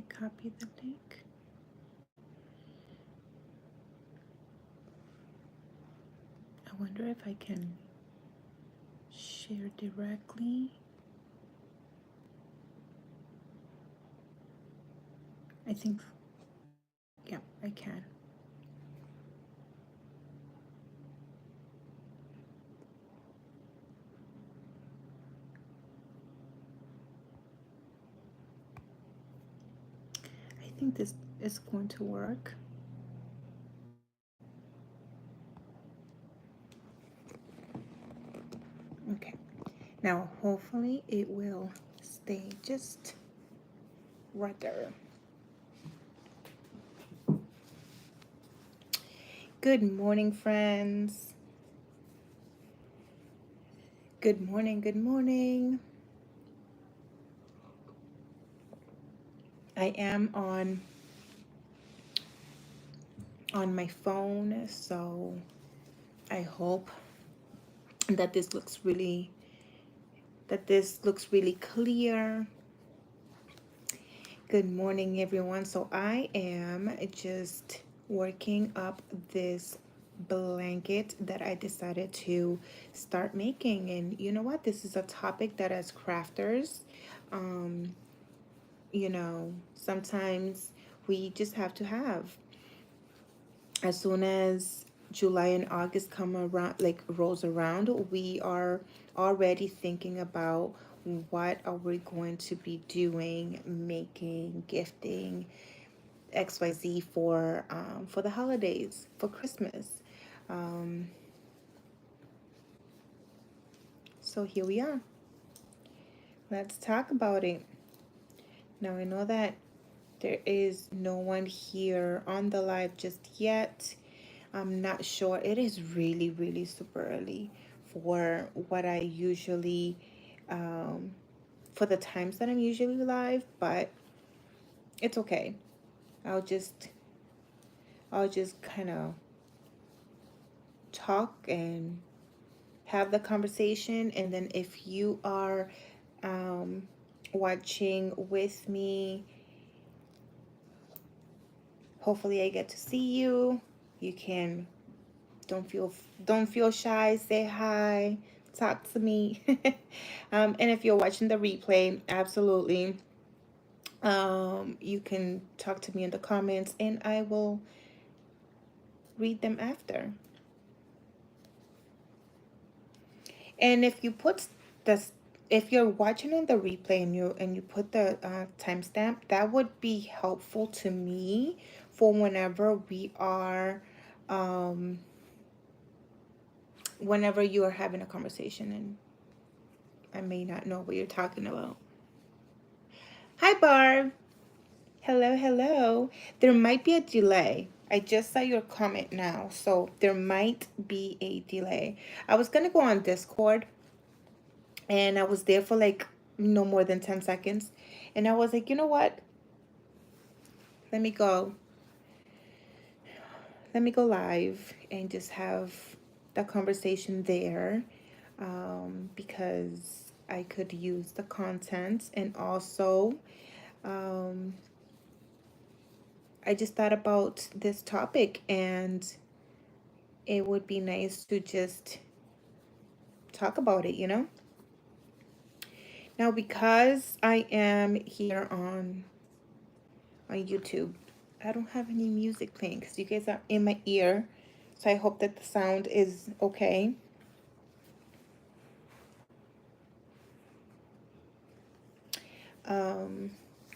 me copy the link. I wonder if I can share directly. I think, yeah, I can. I think this is going to work. Okay. Now, hopefully it will stay just right there. Good morning, friends. Good morning, good morning. I am on my phone, so I hope that this looks really clear. Good morning, everyone. So I am just working up this blanket that I decided to start making. And you know what? This is a topic that as crafters, you know, sometimes we just have to have. As soon as July and August come around, like rolls around, we are already thinking about what are we going to be doing, making, gifting, XYZ for the holidays, for Christmas. Um, so here we are. Let's talk about it. Now I know that there is no one here on the live just yet. I'm not sure. It is really, really super early for what I usually, for the times that I'm usually live, but it's okay. I'll just kind of talk and have the conversation, and then if you are watching with me, hopefully I get to see you. You can don't feel shy, say hi, talk to me. And if you're watching the replay, absolutely, you can talk to me in the comments and I will read them after. And if you put this, if you're watching on the replay and you put the timestamp, that would be helpful to me for whenever we are, whenever you are having a conversation and I may not know what you're talking about. Hi, Barb. Hello, hello. There might be a delay. I just saw your comment now, so there might be a delay. I was gonna go on Discord and I was there for like no more than 10 seconds. And I was like, you know what? Let me go. Let me go live and just have the conversation there, because I could use the content. And also, I just thought about this topic and it would be nice to just talk about it, you know? Now, because I am here on YouTube, I don't have any music playing because you guys are in my ear. So I hope that the sound is okay.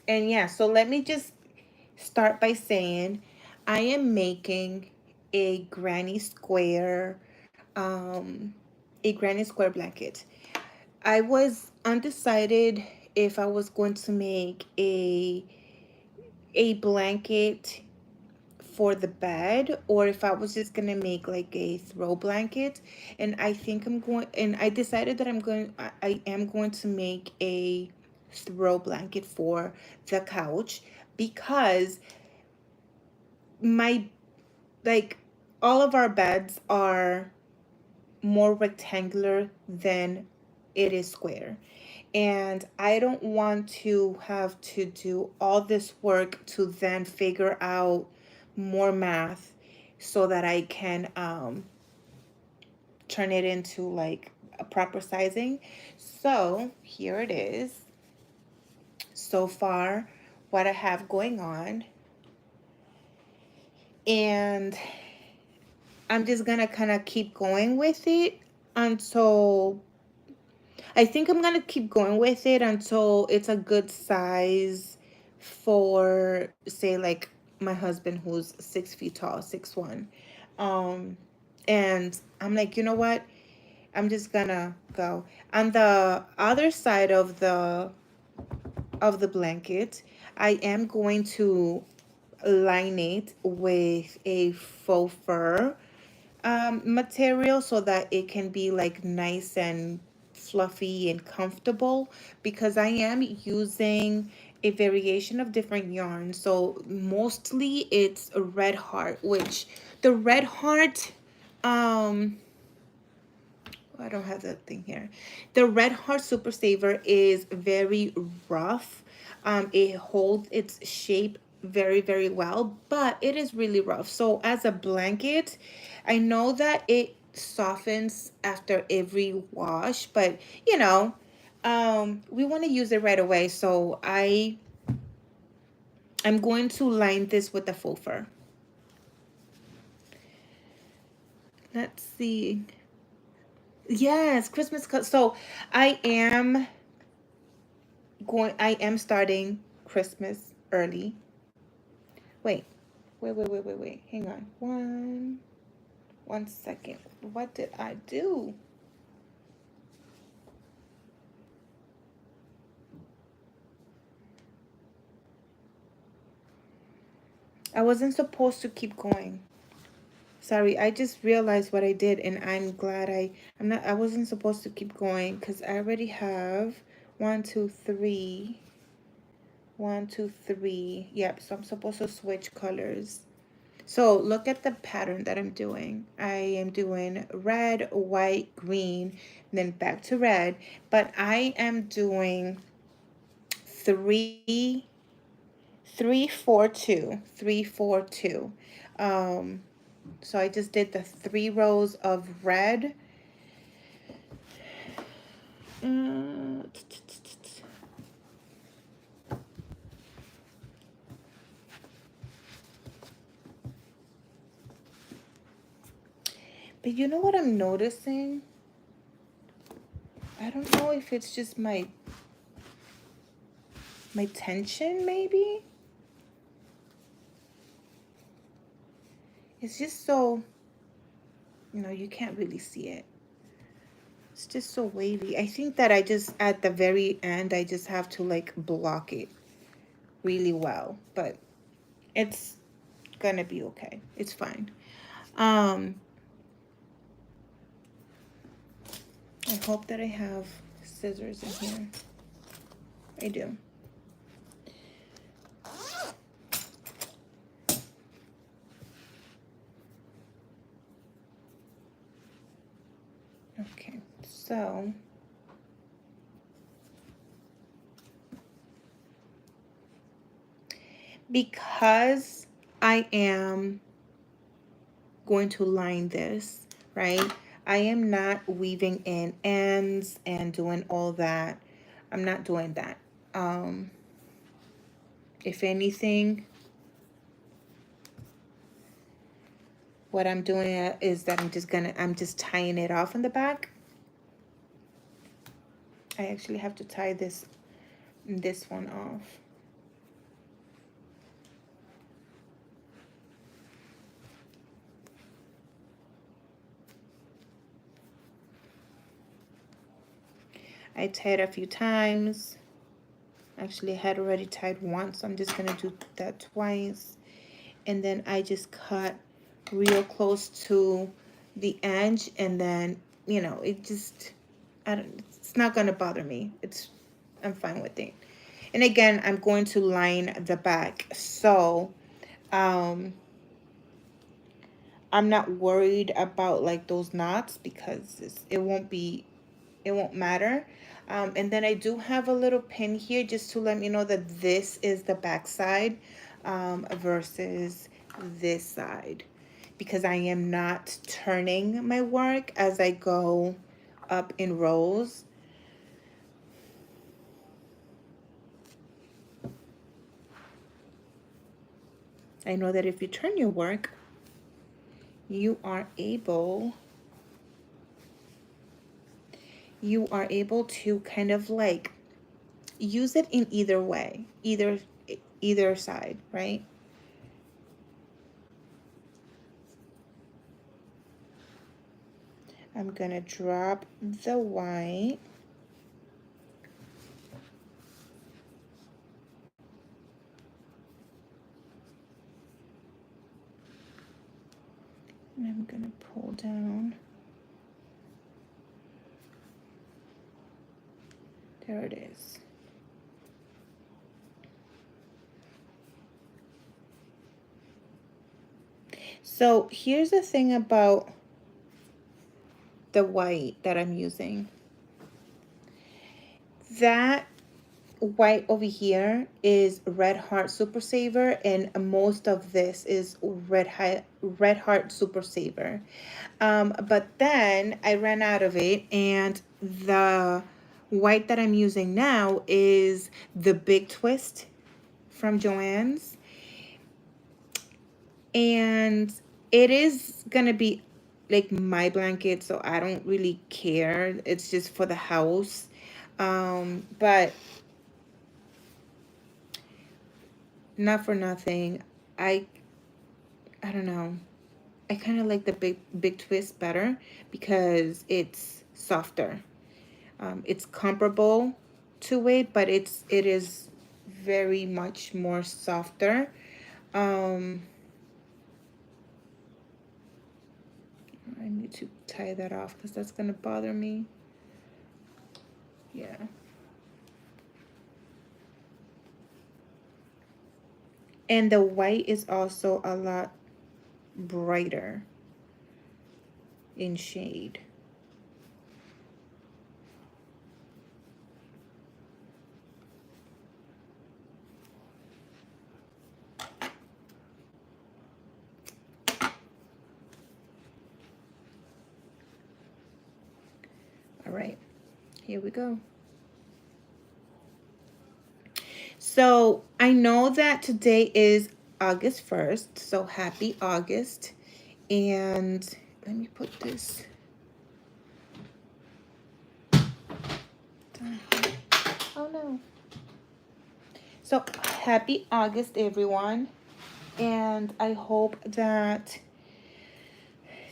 And yeah, so let me just start by saying I am making a granny square, blanket. I was undecided if I was going to make a blanket for the bed or if I was just gonna make like a throw blanket. And I think I decided that I am going to make a throw blanket for the couch because my, like, all of our beds are more rectangular than it is square. And I don't want to have to do all this work to then figure out more math so that I can turn it into like a proper sizing. So here it is. So far, what I have going on. And I'm just gonna kind of keep going with it until I think I'm gonna keep going with it until it's a good size for, say, like my husband who's 6 feet tall, 6'1". Um, and I'm like, you know what? I'm just gonna go on the other side of the blanket. I am going to line it with a faux fur material so that it can be like nice and fluffy and comfortable, because I am using a variation of different yarns. So mostly it's a red heart, which the red heart, um I don't have that thing here. The Red Heart Super Saver is very rough. It holds its shape very, very well, but it is really rough. So as a blanket, I know that it softens after every wash, but you know, we want to use it right away. So I'm going to line this with the faux fur. Let's see. Yes, Christmas cut. So I am I am starting Christmas early. Wait, wait. Hang on. One second. What did I do? I wasn't supposed to keep going. Sorry, I just realized what I did, and I'm glad I wasn't supposed to keep going because I already have one, two, three. 1, 2, 3. Yep, so I'm supposed to switch colors. So look at the pattern that I'm doing. I am doing red, white, green, then back to red. But I am doing 3, 3, 4, 2, 3, 4, 2. So I just did the 3 rows of red. But you know what I'm noticing? I don't know if it's just my tension, maybe. It's just so, you can't really see it. It's just so wavy. I think that I just, at the very end, I just have to like block it really well. But it's gonna be okay. It's fine. I hope that I have scissors in here. I do. Okay, so because I am going to line this, right? I am not weaving in ends and doing all that. I'm not doing that. If anything, what I'm doing is that I'm just tying it off in the back. I actually have to tie this one off. I tied a few times. Actually, I had already tied once, so I'm just gonna do that twice. And then I just cut real close to the edge, and then, it just, it's not gonna bother me. I'm fine with it. And again, I'm going to line the back. So, I'm not worried about like those knots because it won't matter. And then I do have a little pin here just to let me know that this is the back side versus this side, because I am not turning my work as I go up in rows. I know that if you turn your work, you are able to kind of like use it in either way, either side, right? I'm gonna drop the white. And I'm gonna pull down. There it is. So here's the thing about the white that I'm using. That white over here is Red Heart Super Saver, and most of this is Red Heart Super Saver. But then I ran out of it, and the white that I'm using now is the Big Twist from Joann's. And it is gonna be like my blanket, so I don't really care. It's just for the house. But not for nothing, I don't know. I kind of like the big twist better because it's softer. It's comparable to it, but it is very much more softer. I need to tie that off because that's gonna bother me. Yeah. And the white is also a lot brighter in shade. All right, here we go. So I know that today is August 1st, so happy August. And let me put this down here. Oh no. So happy August, everyone. And I hope that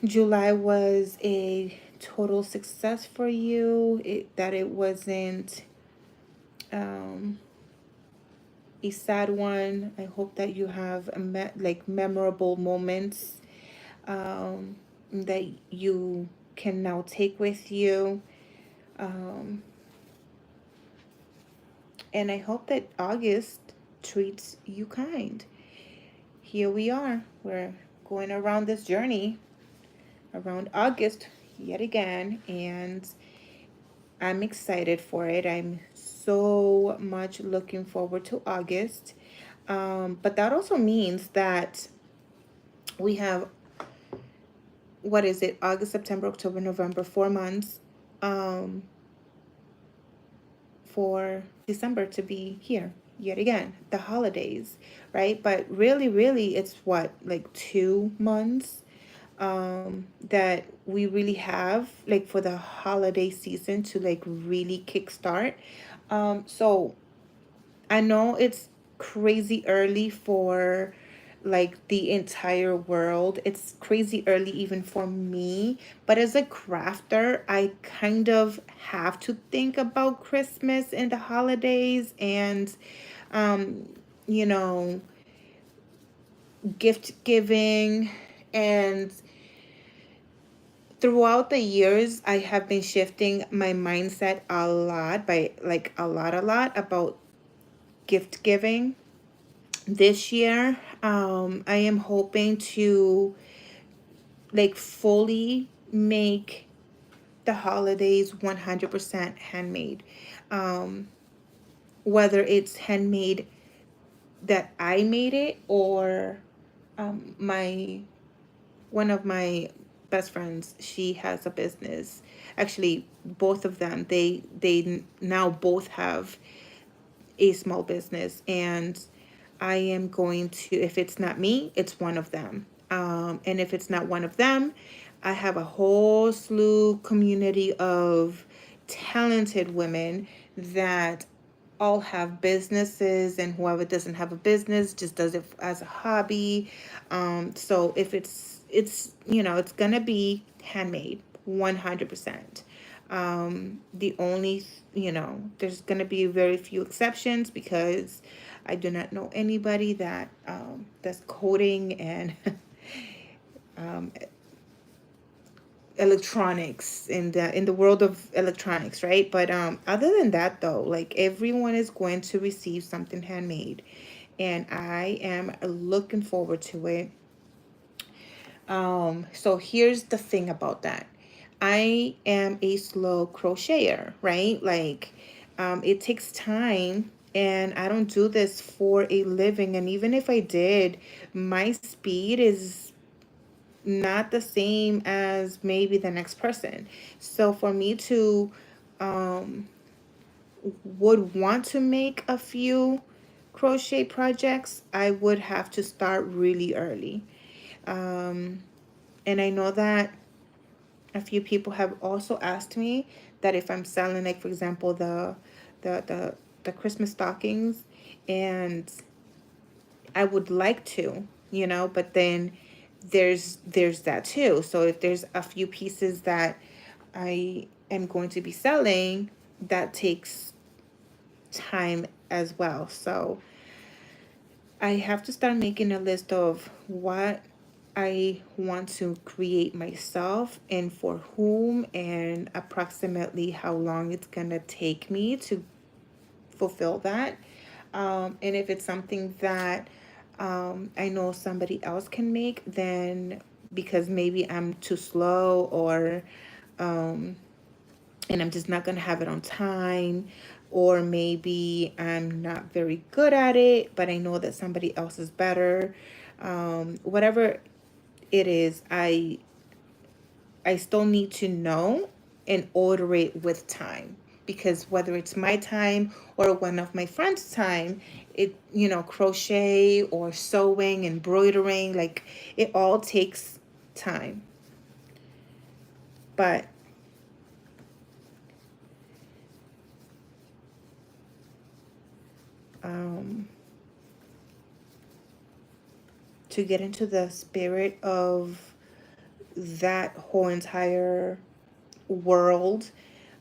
July was a total success for you, that it wasn't a sad one. I hope that you have like memorable moments that you can now take with you. And I hope that August treats you kind. Here we are. We're going around this journey around August yet again, and I'm excited for it. I'm so much looking forward to August. But that also means that we have, what is it, August, September, October, November, 4 months for December to be here yet again, the holidays, right? But really, it's what, like 2 months that we really have, like, for the holiday season to like really kickstart. So I know it's crazy early for like the entire world. It's crazy early even for me. But as a crafter, I kind of have to think about Christmas and the holidays and, um, you know, gift giving. And throughout the years, I have been shifting my mindset a lot, by like a lot about gift giving. This year, I am hoping to like fully make the holidays 100% handmade. Um, Whether it's handmade that I made it, or my one of my best friends, she has a business. Actually, both of them, they now both have a small business, and I am going to, if it's not me, it's one of them. And if it's not one of them, I have a whole slew community of talented women that all have businesses, and whoever doesn't have a business just does it as a hobby. So if it's it's gonna be handmade 100%. The only, there's gonna be very few exceptions, because I do not know anybody that that's coding and um, electronics, in the world of electronics, right? But other than that, though, like, everyone is going to receive something handmade, and I am looking forward to it. So here's the thing about that. I am a slow crocheter, right? Like, it takes time, and I don't do this for a living. And even if I did, my speed is not the same as maybe the next person. So for me to um would want to make a few crochet projects, I would have to start really early. Um and I know that a few people have also asked me that if I'm selling, like, for example, the Christmas stockings, and I would like to, but then there's that too. So if there's a few pieces that I am going to be selling, that takes time as well. So I have to start making a list of what I want to create myself, and for whom, and approximately how long it's gonna take me to fulfill that. And if it's something that I know somebody else can make, then, because maybe I'm too slow, or and I'm just not going to have it on time, or maybe I'm not very good at it, but I know that somebody else is better. Whatever it is, I still need to know and order it with time, because whether it's my time or one of my friends' time, it, crochet or sewing, embroidering, like, it all takes time. But um, to get into the spirit of that whole entire world,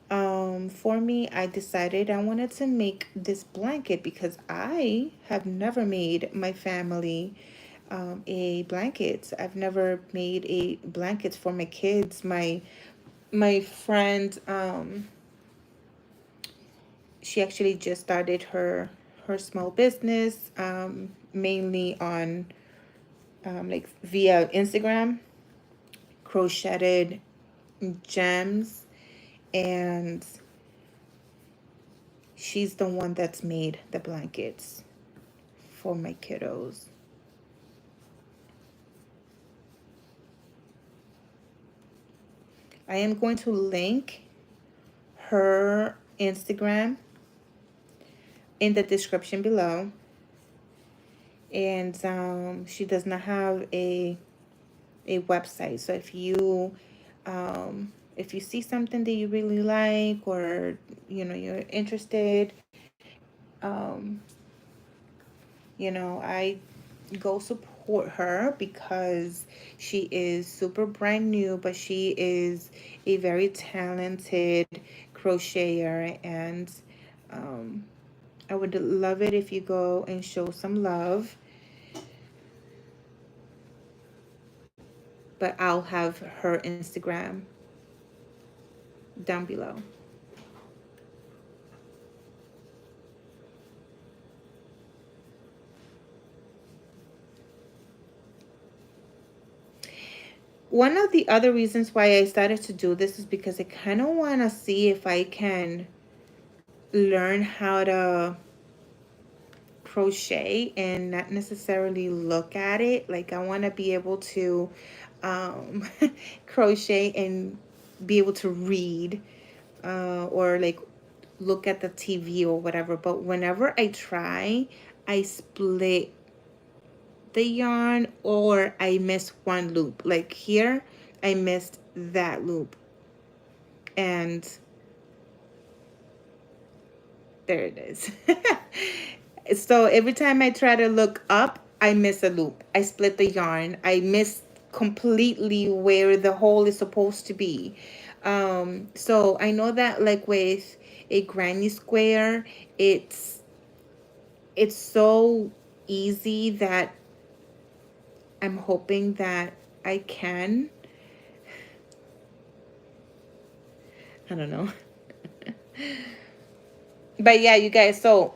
for me, I decided I wanted to make this blanket, because I have never made my family a blanket. I've never made a blanket for my kids. My friend, she actually just started her small business, mainly on like via Instagram, crocheted gems, and she's the one that's made the blankets for my kiddos. I am going to link her Instagram in the description below. And she does not have a website. So if you see something that you really like, or you're interested, um, I go support her, because she is super brand new, but she is a very talented crocheter, and I would love it if you go and show some love. But I'll have her Instagram down below. one of the other reasons why I started to do this is because I kind of want to see if I can learn how to crochet and not necessarily look at it. Like, I want to be able to um, crochet and be able to read, or like look at the TV or whatever. But whenever I try, I split the yarn or I miss one loop. Like here, I missed that loop. And there it is. So every time I try to look up, I miss a loop. I split the yarn. I miss completely where the hole is supposed to be. So I know that like with a granny square, it's so easy that I'm hoping that I can. I don't know. But yeah, you guys, so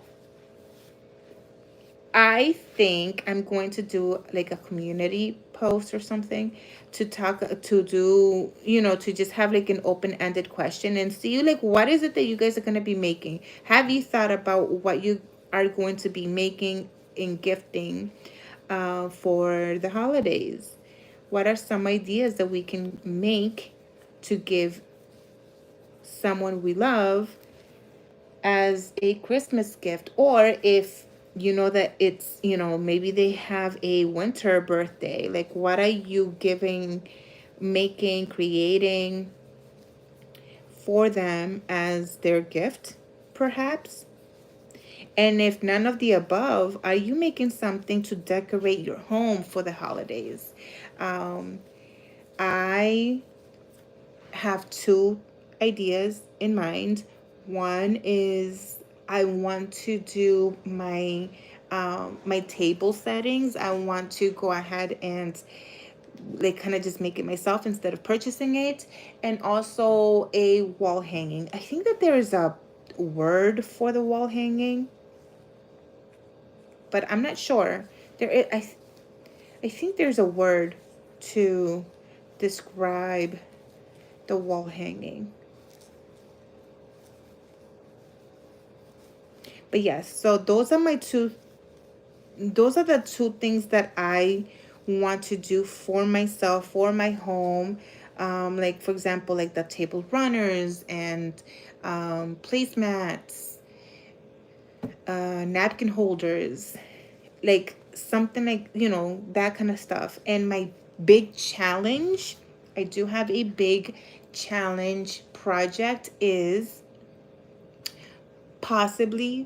I think I'm going to do like a community post or something to talk, to do, to just have like an open-ended question and see like what is it that you guys are going to be making. Have you thought about what you are going to be making in gifting for the holidays? What are some ideas that we can make to give someone we love as a Christmas gift? Or if you know that it's, maybe they have a winter birthday, like what are you giving, making, creating for them as their gift, perhaps? And if none of the above, are you making something to decorate your home for the holidays? Um, I have two ideas in mind. One is I want to do my table settings. I want to go ahead and like kind of just make it myself instead of purchasing it. And also a wall hanging. I think that there is a word for the wall hanging, but I'm not sure. There is, I think there's a word to describe the wall hanging. But yes, so those are the two things that I want to do for myself, for my home. Like for example, like the table runners and placemats, napkin holders, like something like, that kind of stuff. And my big challenge, I do have a big challenge project, is possibly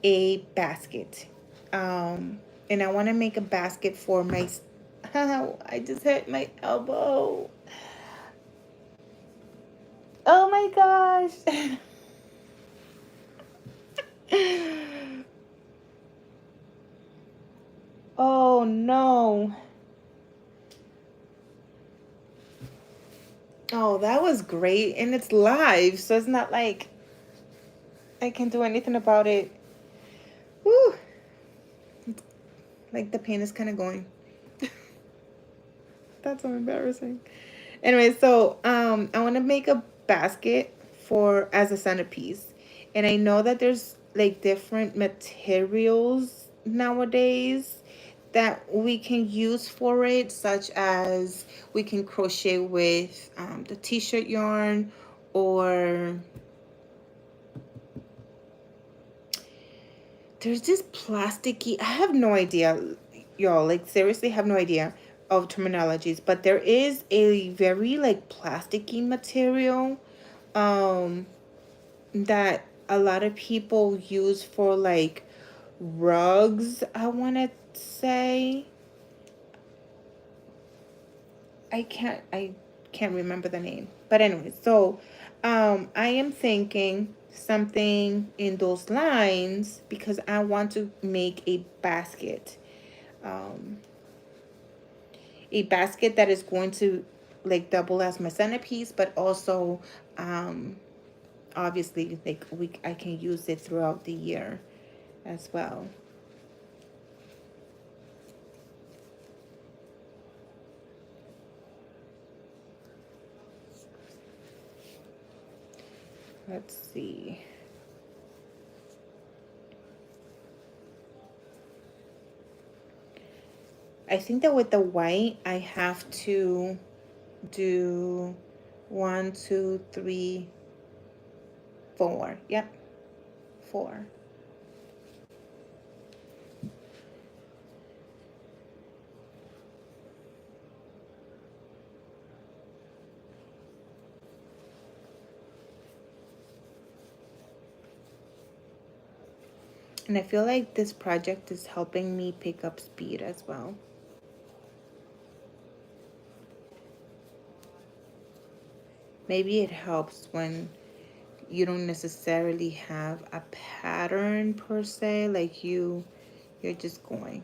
a basket. And I want to make a basket for my, I just hurt my elbow. Oh my gosh. Oh no. Oh, that was great. And it's live, so it's not like I can do anything about it. Whew. Like the pain is kind of going. That's so embarrassing. Anyway, so I want to make a basket for as a centerpiece. And I know that there's like different materials nowadays that we can use for it, such as we can crochet with the t-shirt yarn, or there's this plasticky, I have no idea, y'all, like seriously have no idea of terminologies, but there is a very like plasticky material that a lot of people use for like rugs, I want to say. I can't remember the name. But anyway, so I am thinking something in those lines because I want to make a basket. Um, a basket that is going to like double as my centerpiece, but also obviously like I can use it throughout the year as well. let's see. I think that with the white, I have to do 1, 2, 3, 4. Yep, 4. And I feel like this project is helping me pick up speed as well. Maybe it helps when you don't necessarily have a pattern per se, like you're just going.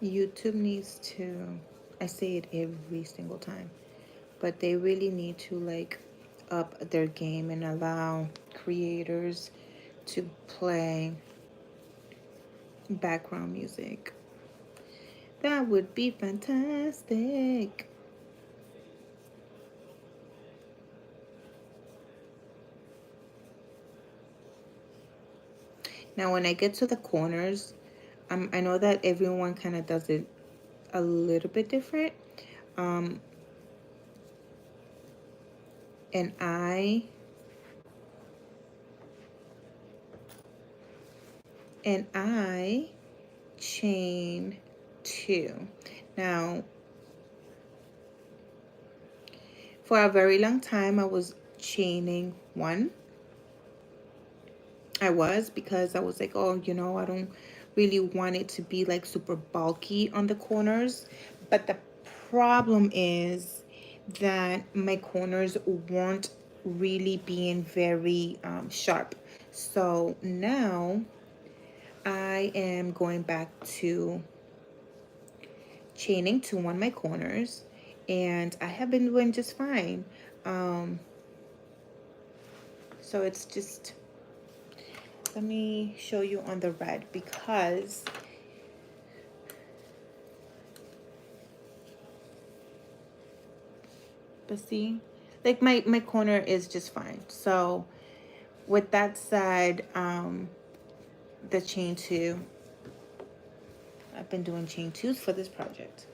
YouTube needs to, I say it every single time, but they really need to like up their game and allow creators to play background music. That would be fantastic. Now, when I get to the corners, I know that everyone kind of does it a little bit different. Um, and I chain 2. Now, for a very long time, I was chaining 1. I was, because I was like, oh, I don't really want it to be like super bulky on the corners. But the problem is that my corners weren't really being very sharp. So now I am going back to chaining 2 on my corners, and I have been doing just fine. So it's just, let me show you on the red, because but see, like my corner is just fine. So with that said, the chain 2, I've been doing chain 2s for this project.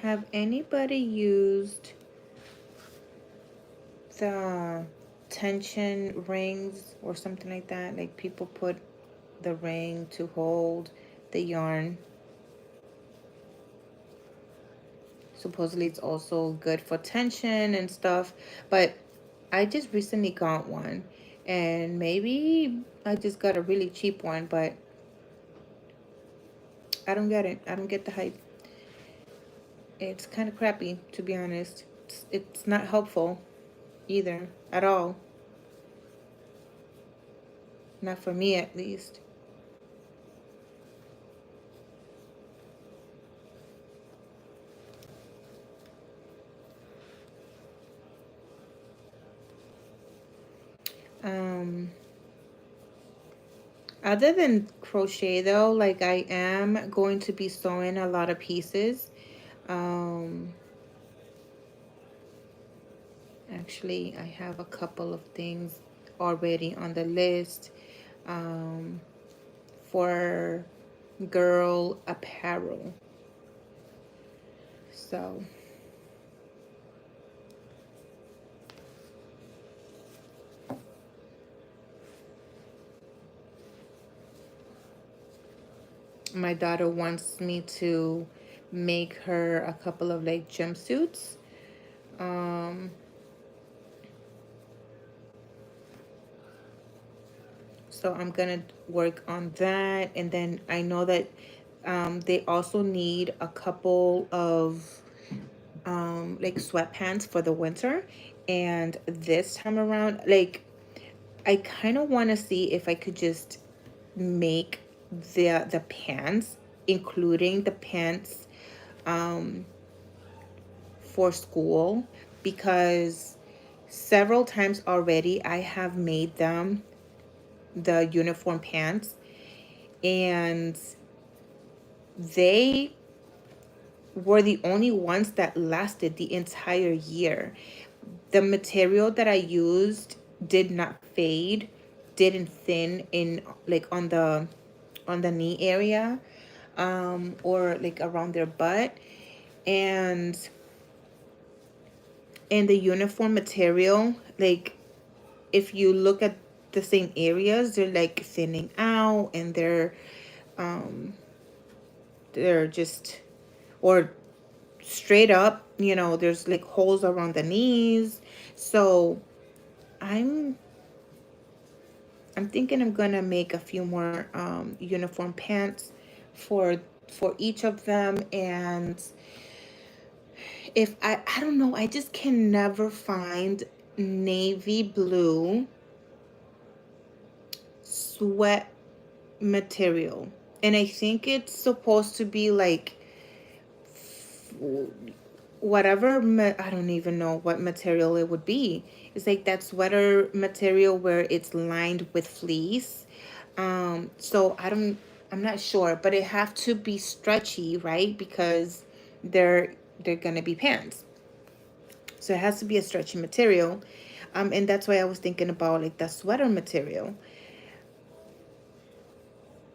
Have anybody used the tension rings or something like that? Like people put the ring to hold the yarn. Supposedly it's also good for tension and stuff, but I just recently got one, and maybe I just got a really cheap one, but I don't get it. I don't get the hype. It's kind of crappy, to be honest. It's not helpful either, at all. Not for me, at least. Um, Other than crochet though, like I am going to be sewing a lot of pieces. Um, Actually, I have a couple of things already on the list um, for girl apparel. So my daughter wants me to make her a couple of like jumpsuits. Um, so I'm gonna work on that, and then I know that they also need a couple of like sweatpants for the winter. And this time around, like, I kind of want to see if I could just make the pants, including the pants um, for school, because several times already I have made them the uniform pants, and they were the only ones that lasted the entire year. The material that I used did not fade, didn't thin in like on the knee area, or like around their butt. And the uniform material, like if you look at the same areas, they're like thinning out, and um they're just, or straight up, there's like holes around the knees. So I'm I'm thinking I'm gonna make a few more uniform pants for for each of them. And if I don't know, I just can never find navy blue sweat material. And I think it's supposed to be like whatever, I don't even know what material it would be. It's like that sweater material where it's lined with fleece. So I'm not sure, but it have to be stretchy, right? Because they're gonna be pants. So it has to be a stretchy material. And that's why I was thinking about like the sweater material.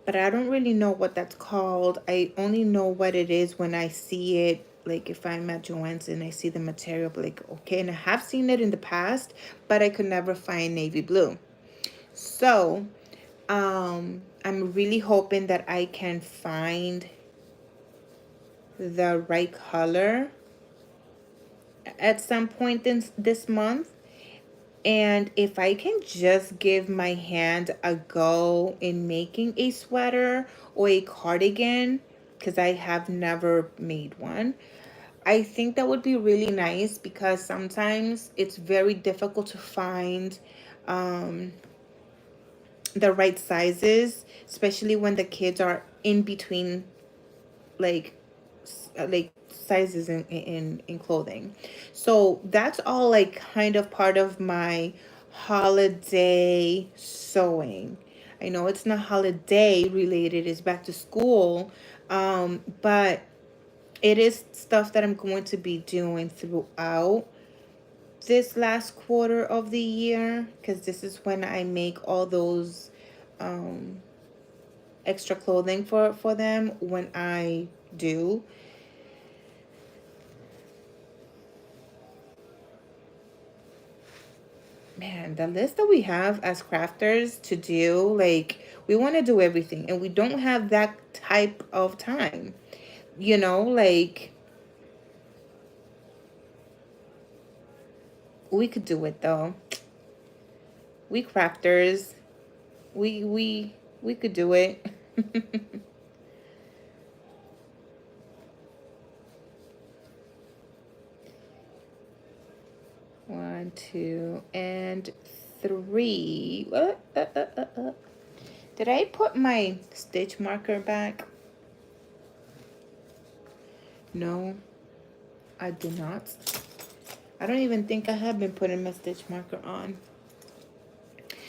But I don't really know what that's called. I only know what it is when I see it. Like if I'm at Joann's and I see the material, like, okay, and I have seen it in the past, but I could never find navy blue. So I'm really hoping that I can find the right color at some point in this month. And if I can just give my hand a go in making a sweater or a cardigan, because I have never made one, I think that would be really nice, because sometimes it's very difficult to find um, the right sizes, especially when the kids are in between like like sizes in clothing. So that's all like kind of part of my holiday sewing. I know it's not holiday related, it's back to school, but it is stuff that I'm going to be doing throughout this last quarter of the year, because this is when I make all those um extra clothing for them when I do. Man, the list that we have as crafters to do, like, we want to do everything, and we don't have that type of time. Like, we could do it though. We crafters, we could do it. One, two, and three. Did I put my stitch marker back? No, I did not. I don't even think I have been putting my stitch marker on.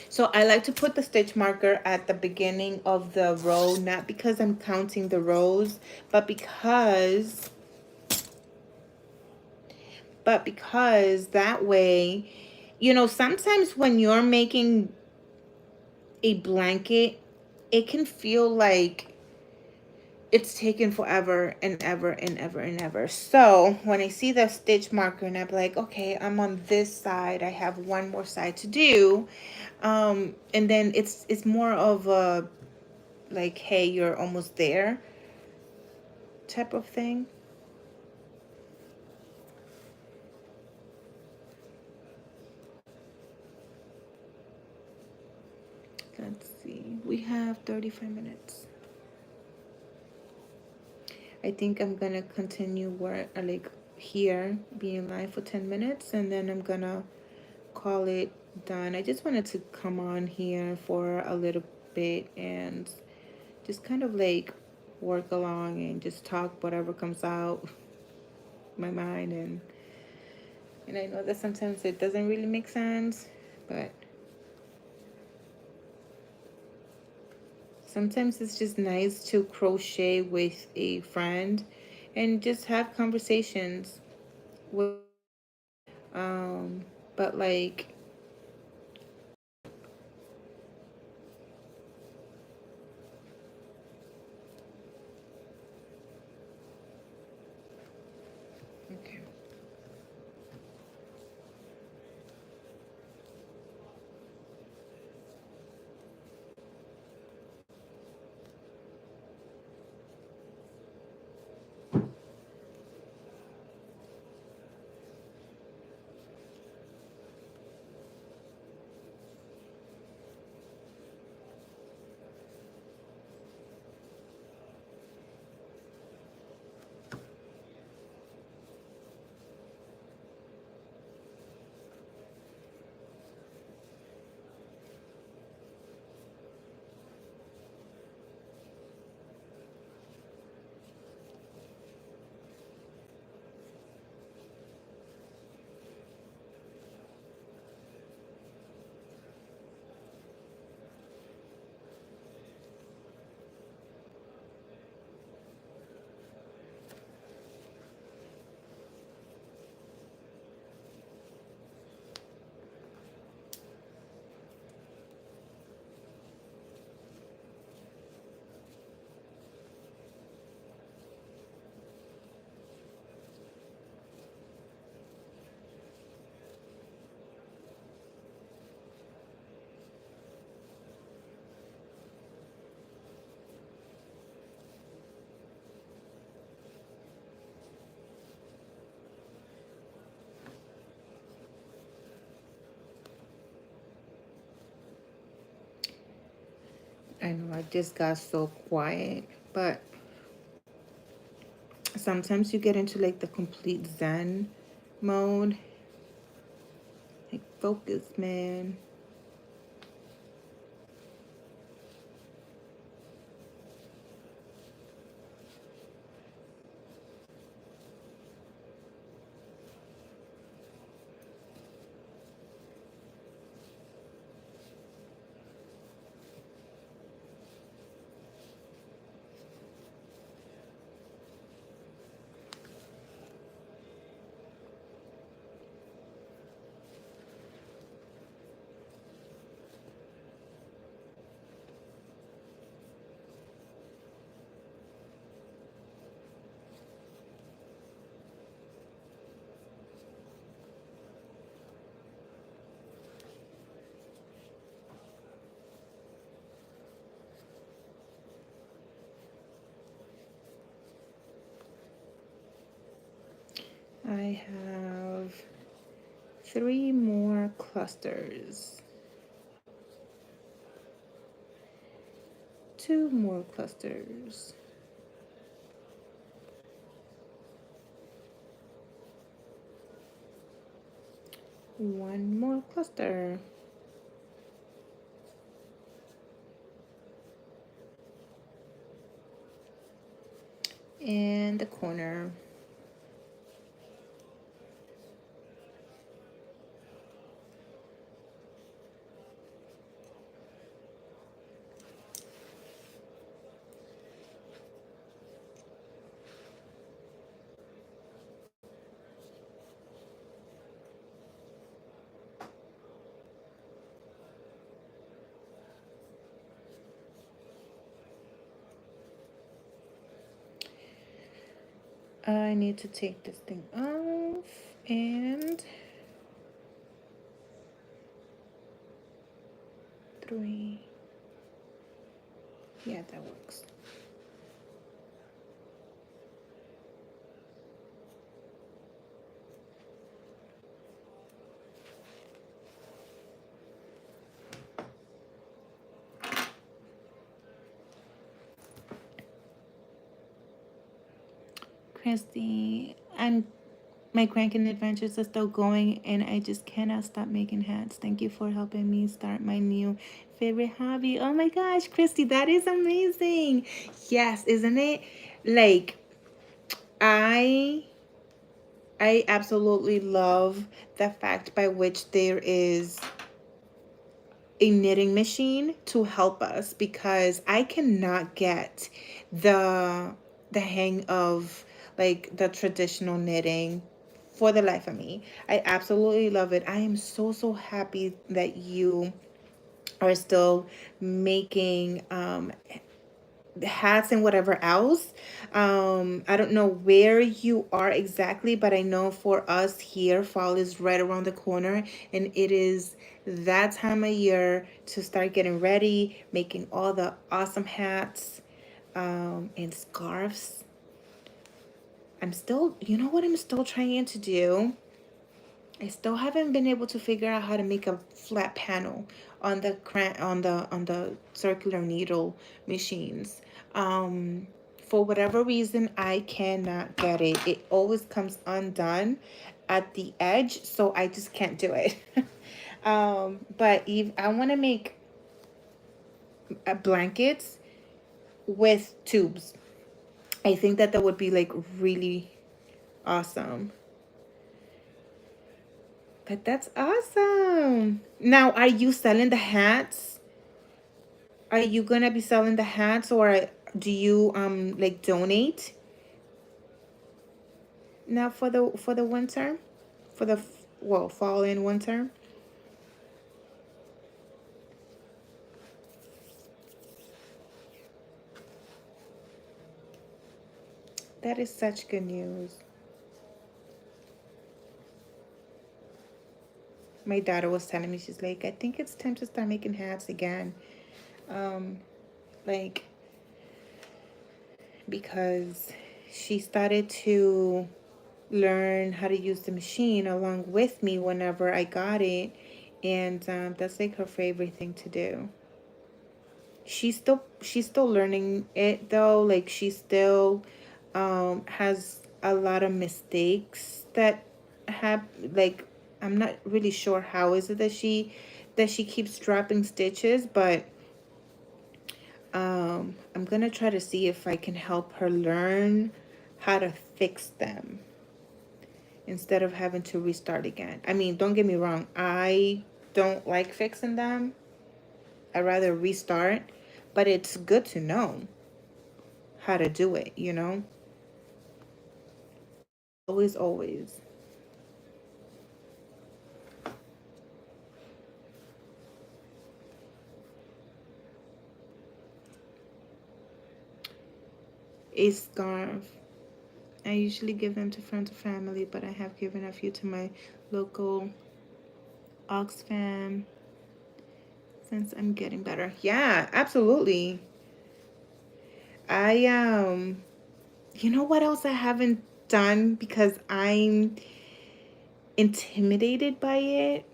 So I like to put the stitch marker at the beginning of the row, not because I'm counting the rows, but because But because that way, sometimes when you're making a blanket, it can feel like it's taken forever and ever and ever and ever. So when I see the stitch marker and I'm like, okay, I'm on this side, I have one more side to do. And then it's more of a like, hey, you're almost there type of thing. Let's see, we have 35 minutes. I think I'm gonna continue work like here being live for 10 minutes, and then I'm gonna call it done. I just wanted to come on here for a little bit and just kind of like work along and just talk whatever comes out my mind. And I know that sometimes it doesn't really make sense, but sometimes it's just nice to crochet with a friend and just have conversations with but like okay. I know I just got so quiet, but sometimes you get into like the complete zen mode. Like, focus, man. I have 3 more clusters. 2 more clusters. One more cluster. And the corner. I need to take this thing off and 3. Yeah, that works. Christy, and my cranking adventures are still going, and I just cannot stop making hats. Thank you for helping me start my new favorite hobby. Oh my gosh, Christy, that is amazing. Yes, isn't it? Like, I I absolutely love the fact by which there is a knitting machine to help us, because I cannot get the the hang of like the traditional knitting for the life of me. I absolutely love it. I am so happy that you are still making hats and whatever else. I don't know where you are exactly, but I know for us here, fall is right around the corner, and it is that time of year to start getting ready, making all the awesome hats and scarves. I'm still, you know what I'm still trying to do? I still haven't been able to figure out how to make a flat panel on the circular needle machines. Um, for whatever reason, I cannot get it. It always comes undone at the edge, so I just can't do it. But if I want to make blankets with tubes, I think that would be like really awesome. But that's awesome. Now, are you selling the hats? Are you gonna be selling the hats, or do you like donate now for the winter? For the well, fall and winter? That is such good news. My daughter was telling me, she's like, I think it's time to start making hats again. Um, like because she started to learn how to use the machine along with me whenever I got it, and that's like her favorite thing to do. She's still learning it though. Like she still has a lot of mistakes that have like, I'm not really sure how is it that she keeps dropping stitches, but I'm gonna try to see if I can help her learn how to fix them instead of having to restart again. I mean, don't get me wrong, I don't like fixing them. I'd rather restart, but it's good to know how to do it, you know? Always, always. A scarf. I usually give them to friends or family, but I have given a few to my local Oxfam since I'm getting better. Yeah, absolutely. I you know what else I haven't done because I'm intimidated by it?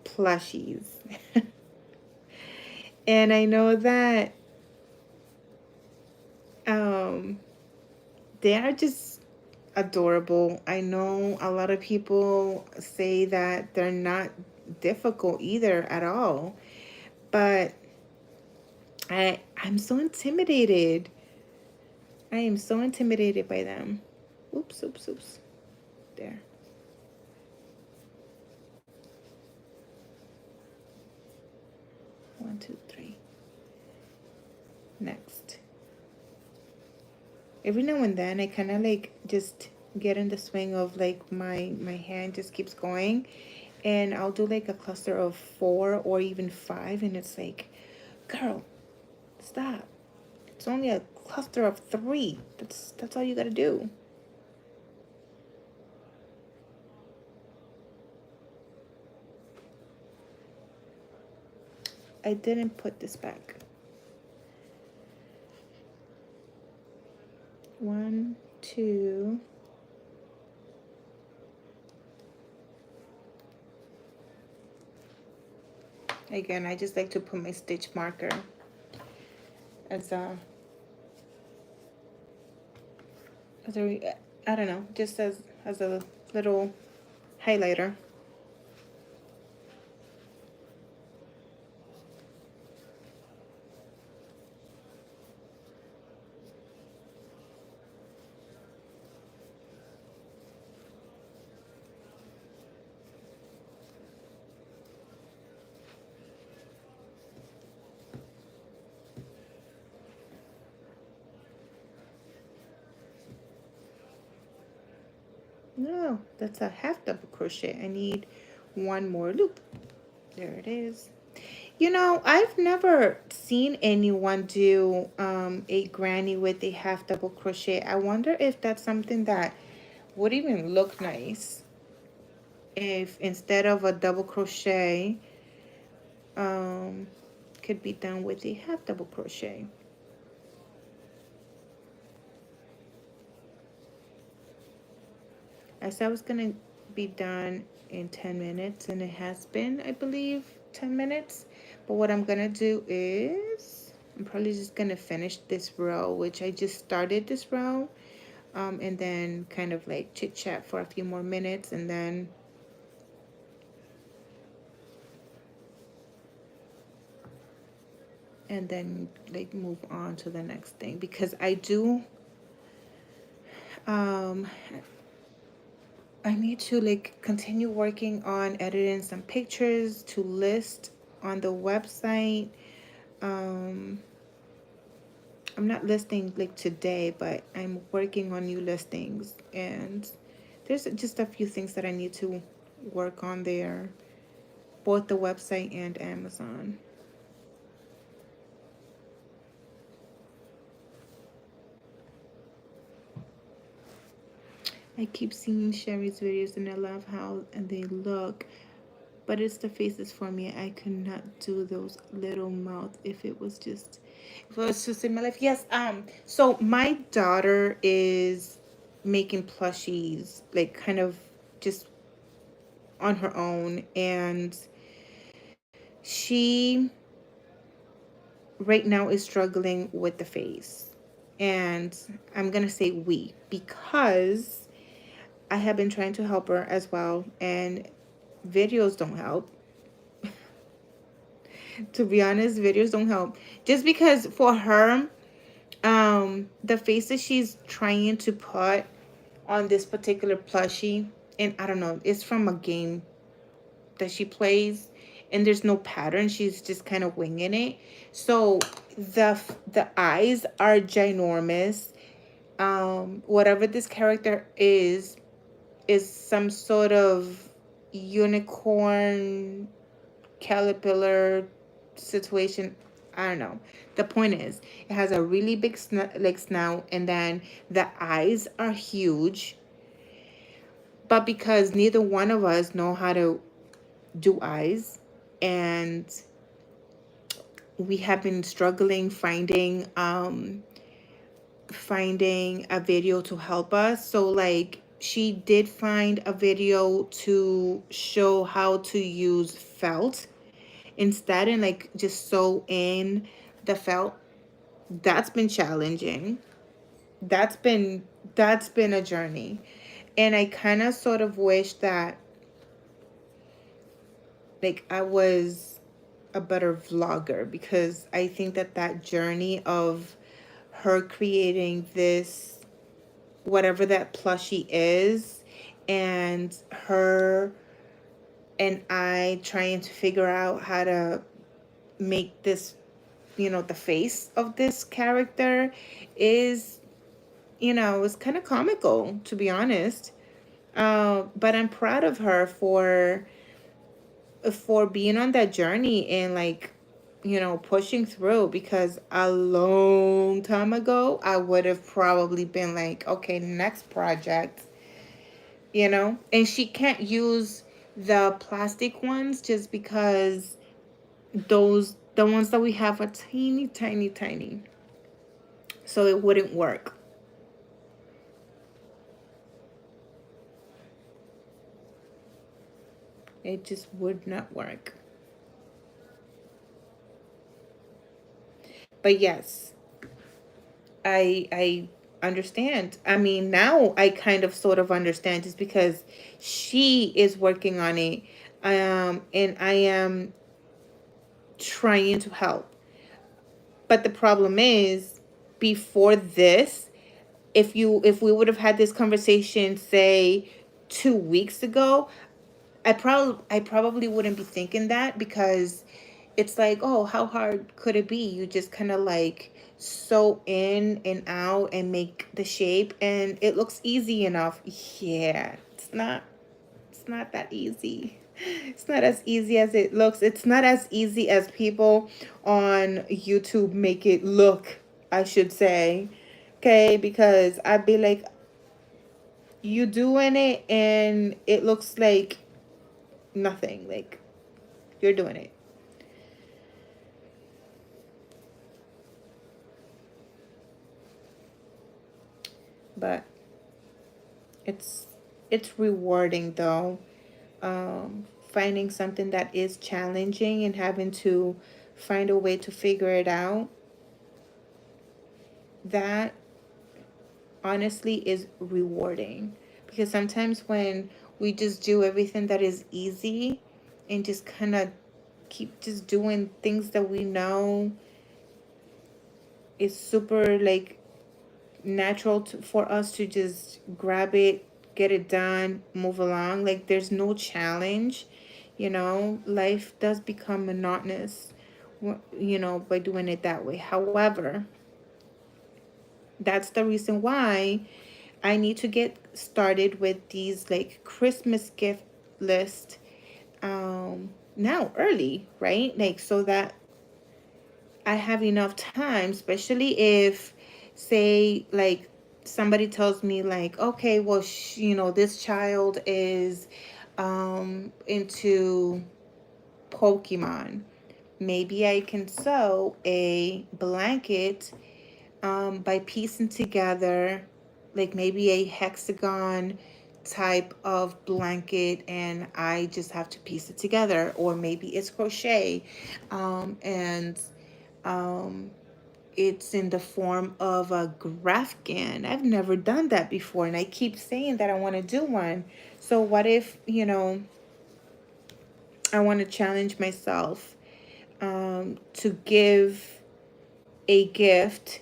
Plushies. And I know that um they are just adorable. I know a lot of people say that they're not difficult either at all, but I'm so intimidated. I am so intimidated by them. Oops, oops, oops. There. 1, 2, 3. Next. Every now and then I kind of like just get in the swing of like my hand just keeps going, and I'll do like a cluster of 4 or even 5, and it's like, girl, stop. It's only a cluster of 3. That's all you gotta do. I didn't put this back. 1, 2. Again, I just like to put my stitch marker as a I don't know, just as a little highlighter. No, that's a half double crochet. I need 1 more loop. There it is. You know, I've never seen anyone do a granny with a half double crochet. I wonder if that's something that would even look nice if instead of a double crochet could be done with a half double crochet. I said I was gonna be done in 10 minutes, and it has been, I believe, 10 minutes. But what I'm gonna do is I'm probably just gonna finish this row, which I just started this row, and then kind of like chit chat for a few more minutes, and then like move on to the next thing, because I do I need to like continue working on editing some pictures to list on the website. I'm not listing like today, but I'm working on new listings, and there's just a few things that I need to work on there, both the website and Amazon. I keep seeing Sherry's videos and I love how they look, but it's the faces for me. I could not do those little mouth if it was just similar. Yes, so my daughter is making plushies, like kind of just on her own, and she right now is struggling with the face. And I'm gonna say we, because I have been trying to help her as well, and videos don't help. To be honest, videos don't help. Just because for her, the face that she's trying to put on this particular plushie, and I don't know, it's from a game that she plays, and there's no pattern. She's just kind of winging it. So the eyes are ginormous. Whatever this character is some sort of unicorn caterpillar situation. I don't know. The point is, it has a really big snout, and then the eyes are huge. But because neither one of us know how to do eyes, and we have been struggling finding a video to help us. So like she did find a video to show how to use felt instead, and like just sew in the felt. That's been challenging. That's been a journey. And I kind of sort of wish that like I was a better vlogger, because I think that journey of her creating this, whatever that plushie is, and her and I trying to figure out how to make this, the face of this character is, it's kind of comical, to be honest. But I'm proud of her for being on that journey, and like pushing through, because a long time ago, I would have probably been like, okay, next project, and she can't use the plastic ones just because the ones that we have are teeny, tiny, tiny. So it wouldn't work. It just would not work. But yes, I understand. I mean, now I kind of sort of understand, just because she is working on it, and I am trying to help. But the problem is, before this, if we would have had this conversation, say 2 weeks ago, I probably wouldn't be thinking that, because it's like, oh, how hard could it be? You just kind of like sew in and out and make the shape, and it looks easy enough. Yeah, it's not that easy. It's not as easy as it looks. It's not as easy as people on YouTube make it look, I should say. Okay, because I'd be like, you doing it and it looks like nothing. Like, you're doing it. But it's it's rewarding though. Finding something that is challenging and having to find a way to figure it out, that honestly is rewarding, because sometimes when we just do everything that is easy and just kind of keep just doing things that we know is super like natural for us to just grab it, get it done, move along, like there's no challenge, life does become monotonous, by doing it that way. However, that's the reason why I need to get started with these like Christmas gift list now early, right? Like, so that I have enough time, especially if, say, like somebody tells me like, okay, well, this child is into Pokemon. Maybe I can sew a blanket by piecing together like maybe a hexagon type of blanket, and I just have to piece it together, or maybe it's crochet, and um, it's in the form of a Grafgan. I've never done that before, and I keep saying that I want to do one. So what if, I want to challenge myself to give a gift,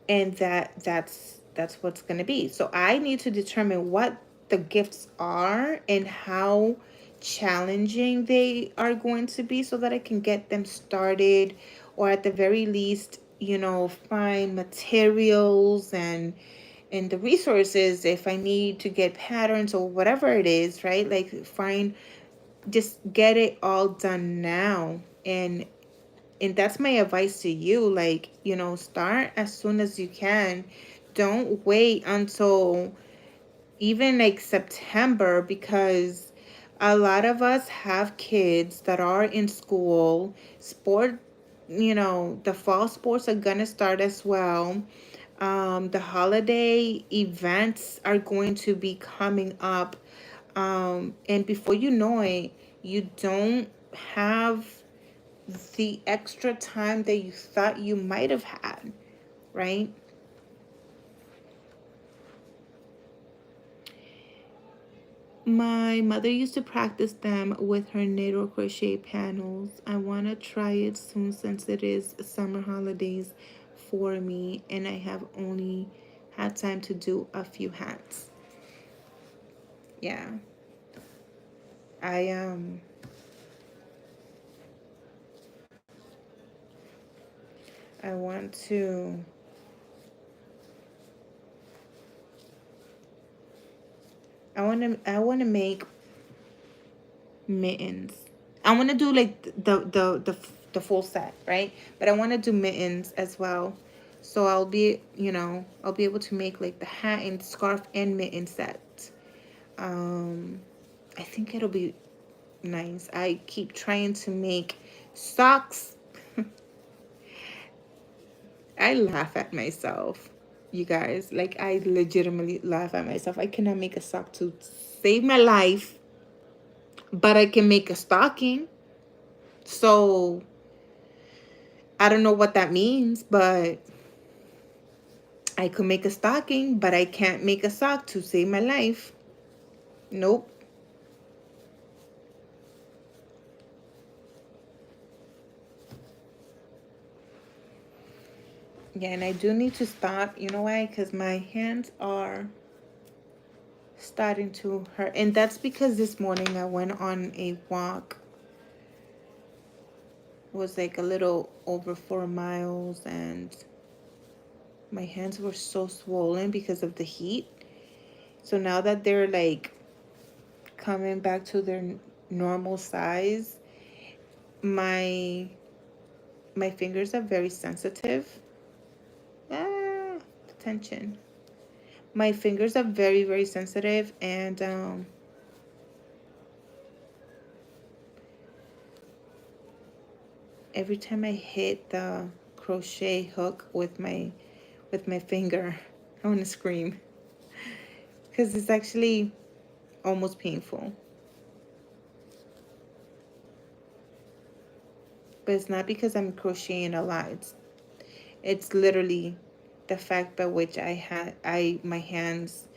and that's what's going to be. So I need to determine what the gifts are and how challenging they are going to be, so that I can get them started, or at the very least, find materials and the resources if I need to get patterns or whatever it is, right? Like, just get it all done now. And that's my advice to you. Like, start as soon as you can. Don't wait until even like September, because a lot of us have kids that are in school. The fall sports are gonna start as well. The holiday events are going to be coming up. And before you know it, you don't have the extra time that you thought you might have had, right? My mother used to practice them with her knit or crochet panels. I want to try it soon, since it is summer holidays for me and I have only had time to do a few hats. Yeah. I I want to I want to make mittens. I want to do like the full set, right? But I want to do mittens as well. So I'll be, I'll be able to make like the hat and scarf and mitten set. Um, I think it'll be nice. I keep trying to make socks. I laugh at myself, you guys. Like, I legitimately laugh at myself. I cannot make a sock to save my life, but I can make a stocking. So I don't know what that means, but I could make a stocking, but I can't make a sock to save my life. Nope. Yeah, and I do need to stop. You know why? Because my hands are starting to hurt. And that's because this morning I went on a walk. It was like a little over 4 miles, and my hands were so swollen because of the heat. So now that they're like coming back to their normal size, my fingers are very sensitive. Attention. My fingers are very, very sensitive, and every time I hit the crochet hook with my finger, I want to scream because it's actually almost painful. But it's not because I'm crocheting a lot. It's literally the fact by which my hands,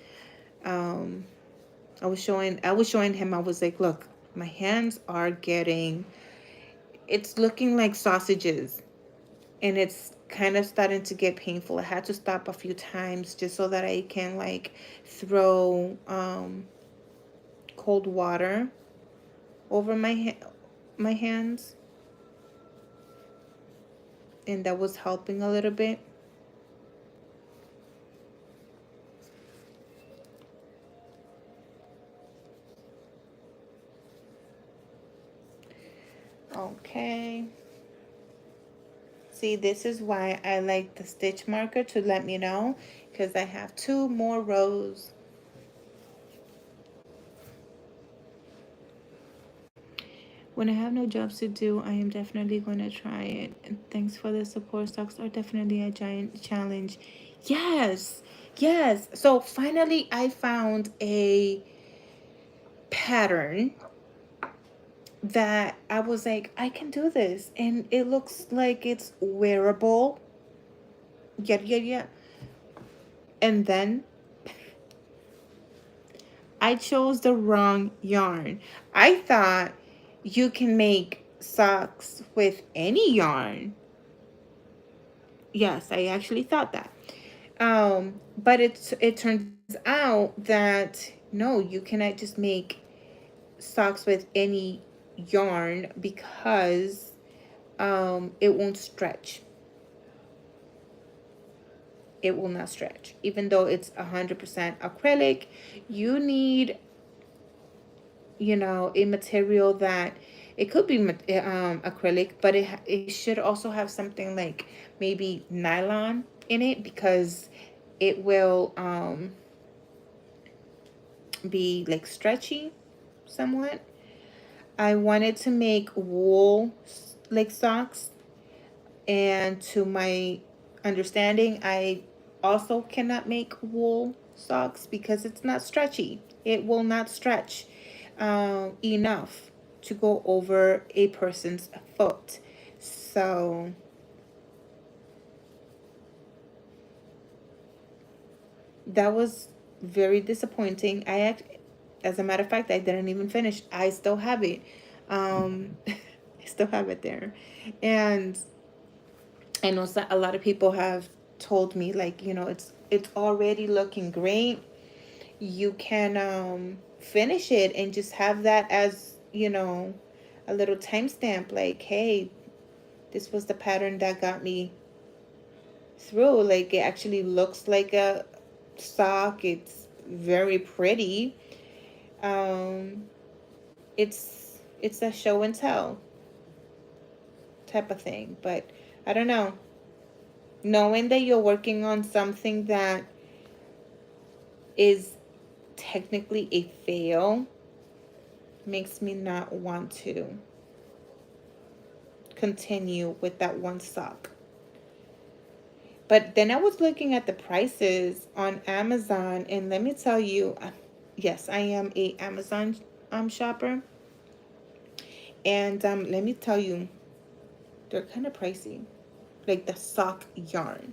I was showing him, I was like, look, my hands are it's looking like sausages, and it's kind of starting to get painful. I had to stop a few times just so that I can like throw cold water over my hands, and that was helping a little bit. Okay. See, this is why I like the stitch marker to let me know, because I have 2 more rows. When I have no jobs to do, I am definitely going to try it. And thanks for the support. Stocks are definitely a giant challenge. Yes, yes. So finally, I found a pattern that I was like, I can do this. And it looks like it's wearable. Yeah. And then I chose the wrong yarn. I thought you can make socks with any yarn. Yes, I actually thought that. But it turns out that no, you cannot just make socks with any yarn because it won't stretch. It will not stretch. Even though it's 100% acrylic, you need, a material that it could be acrylic, but it should also have something like maybe nylon in it, because it will be like stretchy somewhat. I wanted to make wool like socks, and to my understanding, I also cannot make wool socks because it's not stretchy. It will not stretch enough to go over a person's foot. So that was very disappointing. As a matter of fact, I didn't even finish. I still have it. I still have it there. And I know a lot of people have told me, like, it's already looking great. You can finish it and just have that as, a little timestamp, like, hey, this was the pattern that got me through. Like, it actually looks like a sock. It's very pretty. It's It's a show and tell type of thing. But I don't know. Knowing that you're working on something that is technically a fail makes me not want to continue with that one sock. But then I was looking at the prices on Amazon, and let me tell you, yes, I am a Amazon shopper, and let me tell you, they're kind of pricey, like the sock yarn.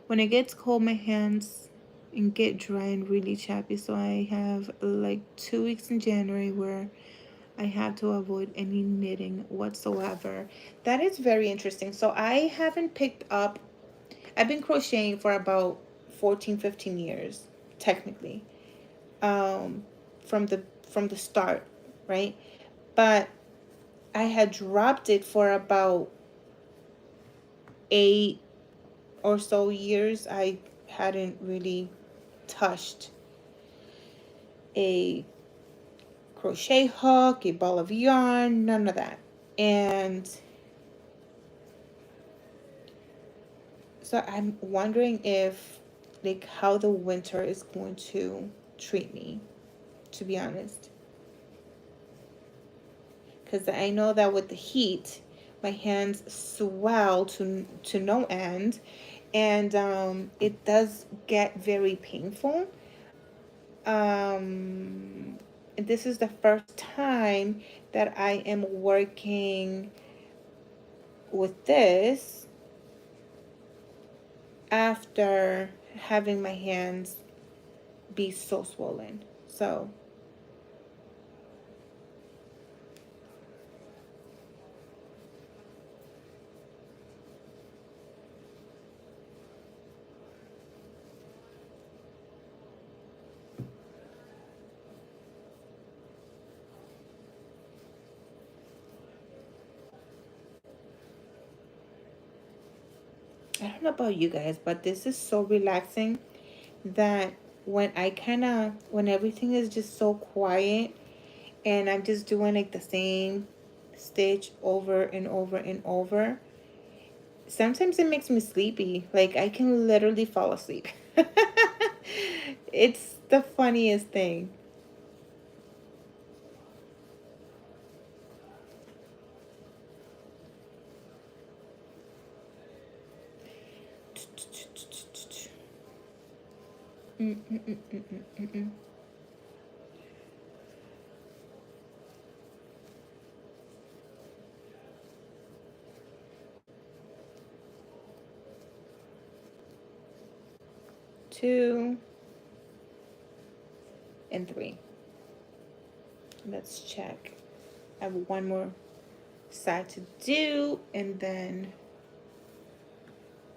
When it gets cold, my hands and get dry and really chappy, so I have like 2 weeks in January where I have to avoid any knitting whatsoever. That is very interesting. So I haven't picked up, I've been crocheting for about 14, 15 years, technically, um, from the start, right? But I had dropped it for about 8 or so years. I hadn't really touched a crochet hook, a ball of yarn, none of that. And so I'm wondering if, like, how the winter is going to treat me, to be honest. Because I know that with the heat, my hands swell to no end, and it does get very painful. This is the first time that I am working with this after having my hands be so swollen. So I don't know about you guys, but this is so relaxing that when everything is just so quiet and I'm just doing like the same stitch over and over and over, sometimes it makes me sleepy. Like I can literally fall asleep. It's the funniest thing. Mm, mm, mm, mm, mm, mm, mm. 2 and 3. Let's check. I have one more side to do, and then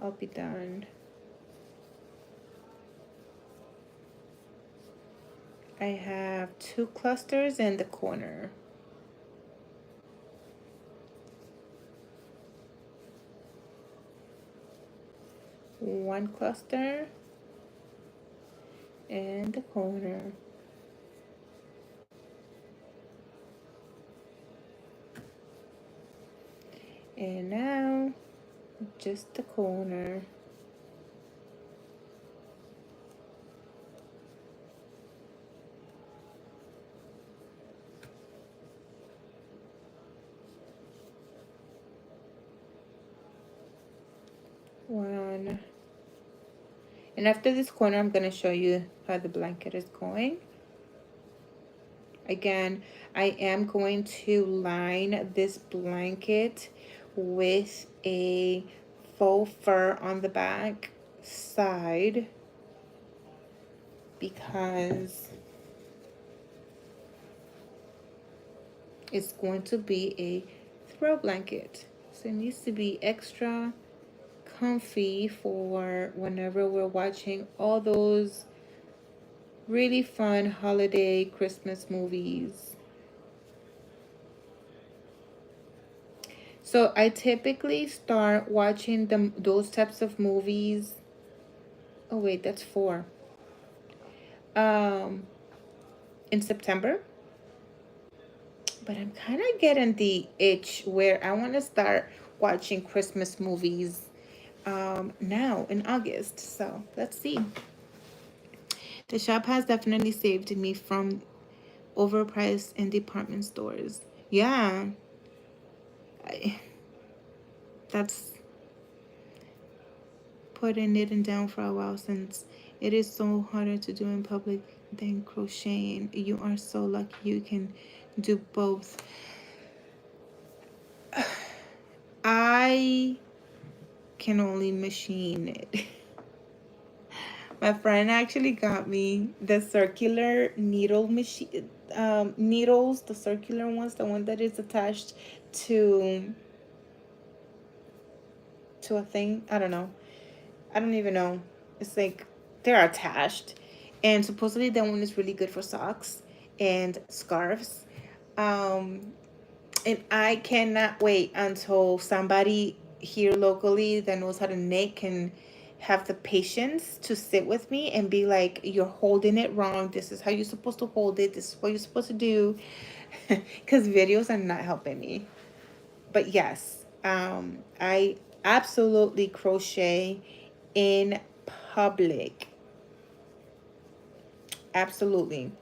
I'll be done. I have 2 clusters in the corner. One cluster in the corner. And now just the corner. One. And after this corner, I'm going to show you how the blanket is going. Again, I am going to line this blanket with a faux fur on the back side because it's going to be a throw blanket. So it needs to be extra comfy for whenever we're watching all those really fun holiday Christmas movies. So I typically start watching those types of movies. Oh wait, that's 4. um, in September. But I'm kind of getting the itch where I want to start watching Christmas movies now in August. So let's see. The shop has definitely saved me from overpriced in department stores. Yeah, I, that's putting knitting down for a while since it is so harder to do in public than crocheting. You are so lucky you can do both. I can only machine it. My friend actually got me the circular needle machine, needles, the circular ones, the one that is attached to a thing. I don't know. I don't even know. It's like they're attached, and supposedly that one is really good for socks and scarves. Um, and I cannot wait until somebody here locally that knows how to knit can have the patience to sit with me and be like, you're holding it wrong. This is how you're supposed to hold it. This is what you're supposed to do. Because videos are not helping me. But yes, I absolutely crochet in public. Absolutely.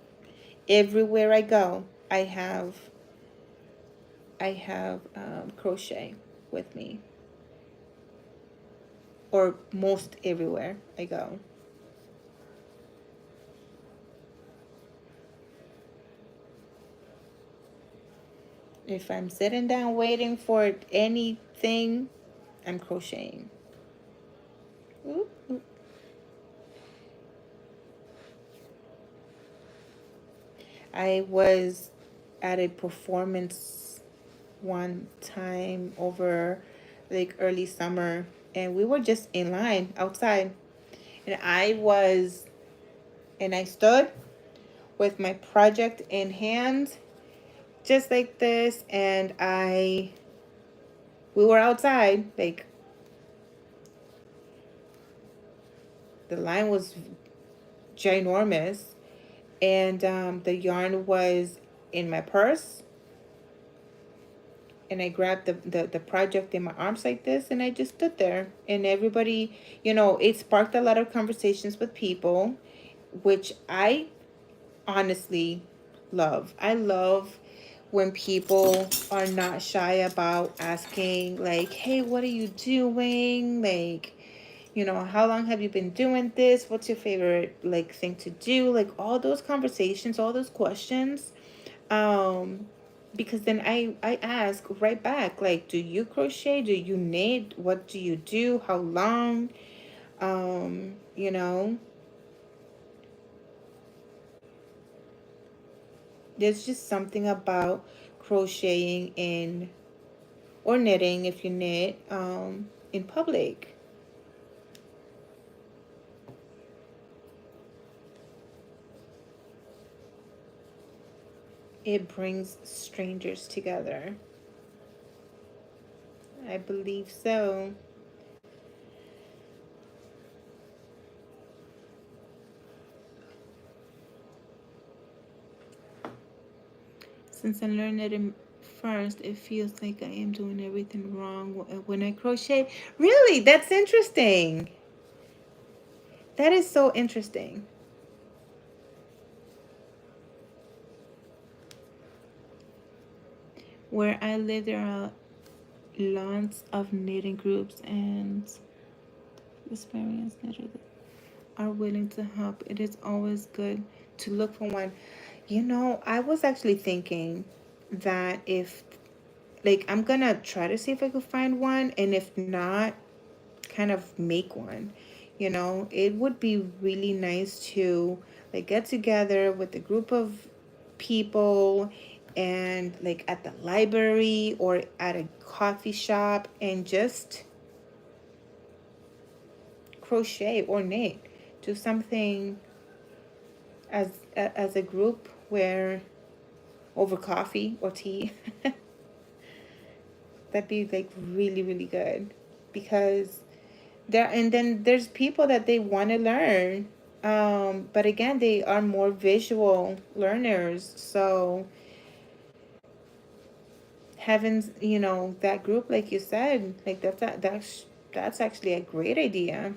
Everywhere I go, I have crochet with me, or most everywhere I go. If I'm sitting down waiting for anything, I'm crocheting. Ooh, ooh. I was at a performance one time over like early summer, and we were just in line outside, and I stood with my project in hand just like this, and we were outside, like the line was ginormous, and the yarn was in my purse, and I grabbed the project in my arms like this, and I just stood there, and everybody, it sparked a lot of conversations with people, which I honestly love. I love when people are not shy about asking, like, hey, what are you doing? Like, how long have you been doing this? What's your favorite like thing to do? Like all those conversations, all those questions. Um, because then I ask right back, like, do you crochet? Do you knit? What do you do? How long? Um, you know, there's just something about crocheting in or knitting if you knit in public. It brings strangers together. I believe so. Since I learned it first, it feels like I am doing everything wrong when I crochet. Really? That's interesting. That is so interesting. Where I live, there are lots of knitting groups and experienced knitters are willing to help. It is always good to look for one. I was actually thinking that if, like, I'm gonna try to see if I could find one, and if not, kind of make one. It would be really nice to like get together with a group of people and like at the library or at a coffee shop and just crochet or knit, do something as a group where over coffee or tea. That'd be like really really good, because and then there's people that they want to learn, But again, they are more visual learners, so having, you know, that group, like you said, like that's actually a great idea.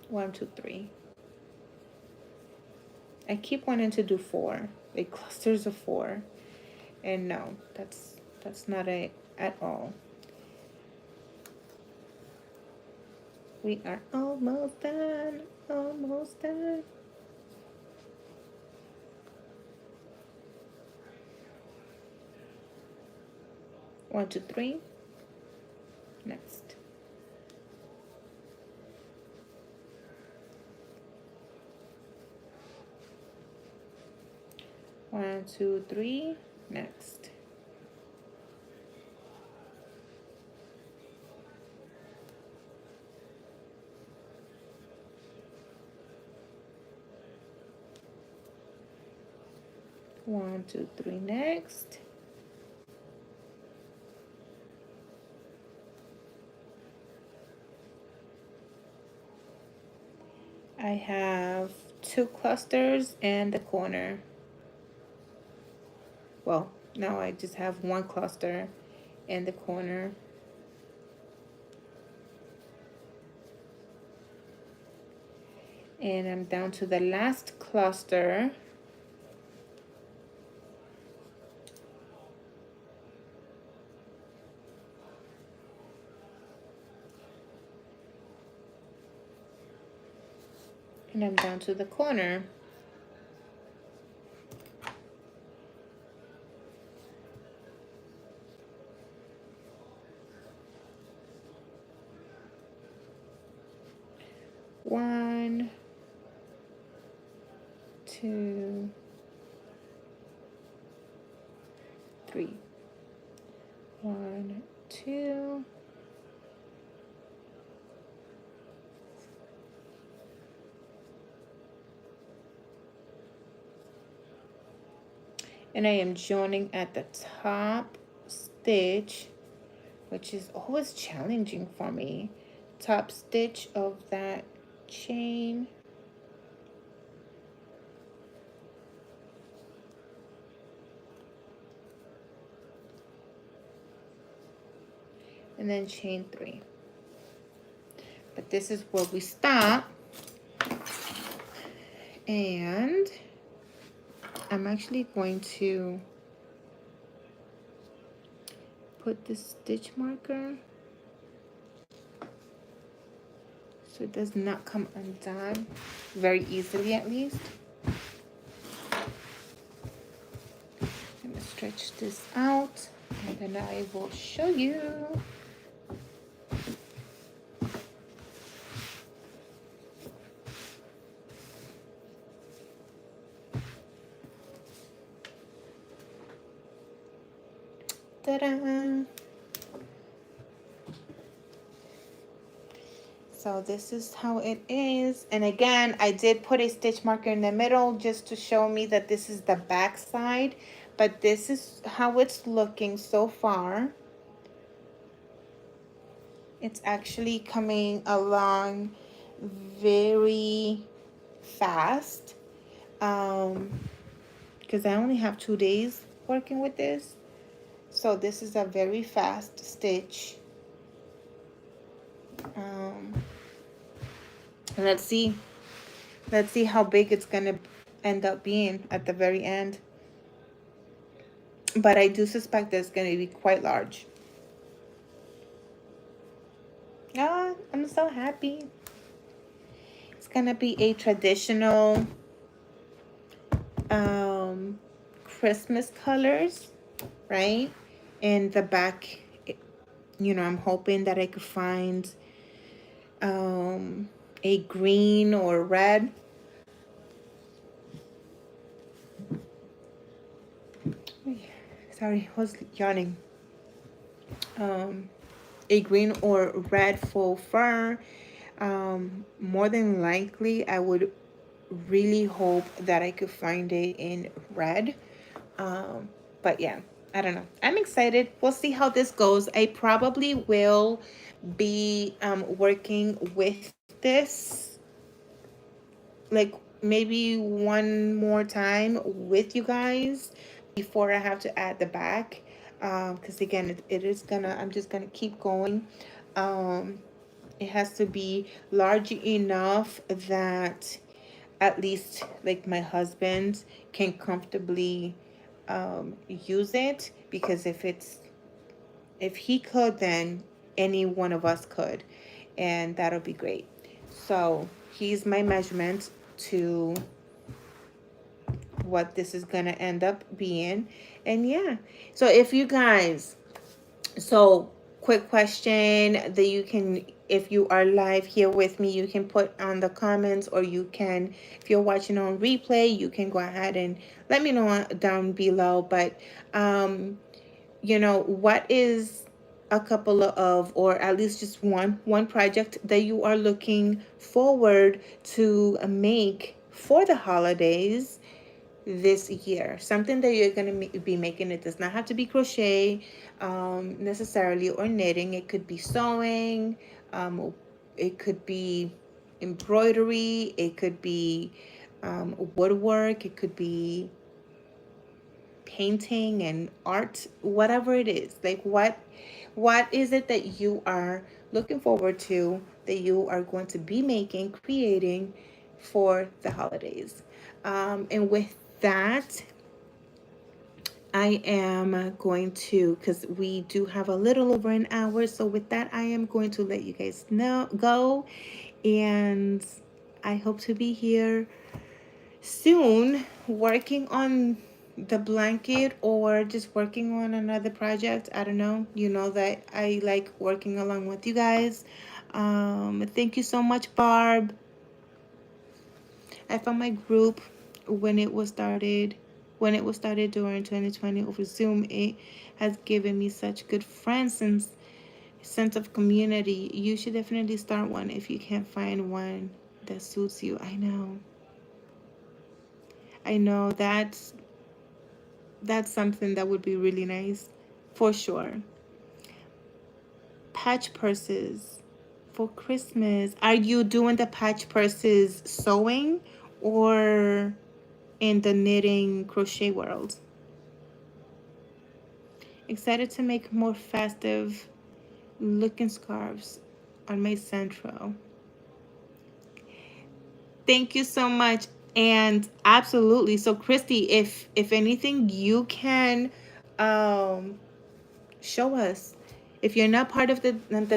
One, two, three. I keep wanting to do four, like clusters of four, and no, that's not it at all. We are almost done, almost done. One, two, three. Next. One, two, three. Next. One, two, three. Next. I have two clusters and the corner. Well, now I just have one cluster and the corner. And I'm down to the last cluster. And I'm down to the corner. One, two, three. One, two. And I am joining at the top stitch, which is always challenging for me. Top stitch of that chain. And then chain three. But this is where we stop. And I'm actually going to put the stitch marker so it does not come undone very easily, at least. I'm gonna stretch this out and then I will show you. Ta-da! So this is how it is. And again, I did put a stitch marker in the middle just to show me that this is the back side. But this is how it's looking so far. It's actually coming along very fast. Because I only have 2 days working with this. So this is a very fast stitch. Let's see how big it's gonna end up being at the very end. But I do suspect that it's gonna be quite large. Ah, I'm so happy. It's gonna be a traditional Christmas colors, right? In the back, you know, I'm hoping that I could find a green or red. Sorry, I was yawning. A green or red faux fur. More than likely, I would really hope that I could find it in red. But yeah, I don't know. I'm excited. We'll see how this goes. I probably will be working with this like maybe one more time with you guys before I have to add the back. Because again, it is gonna, I'm just gonna keep going. Um, it has to be large enough that at least like my husband can comfortably use it, because if he could, then any one of us could, and that'll be great. So he's my measurement to what this is gonna end up being. And yeah, so if you guys, so quick question that you can, if you are live here with me, you can put on the comments, or you can, if you're watching on replay, you can go ahead and let me know down below. But what is a couple of, or at least just one project that you are looking forward to make for the holidays this year? Something that you're going to be making. It does not have to be crochet necessarily, or knitting. It could be sewing, it could be embroidery, it could be woodwork, it could be painting and art, whatever it is. Like what is it that you are looking forward to, that you are going to be making, creating for the holidays? And with that, I am going to, because we do have a little over an hour, so with that, I am going to let you guys know go, and I hope to be here soon working on the blanket, or just working on another project. I don't know. You know that I like working along with you guys. Thank you so much, Barb. I found my group when it was started during 2020 over Zoom. It has given me such good friends and sense of community. You should definitely start one if you can't find one that suits you. I know that's something that would be really nice for sure. Patch purses for Christmas. Are you doing the patch purses sewing, or in the knitting crochet world? Excited to make more festive looking scarves on my central. Thank you so much. And absolutely. So Christy, if anything, you can show us. If you're not part of the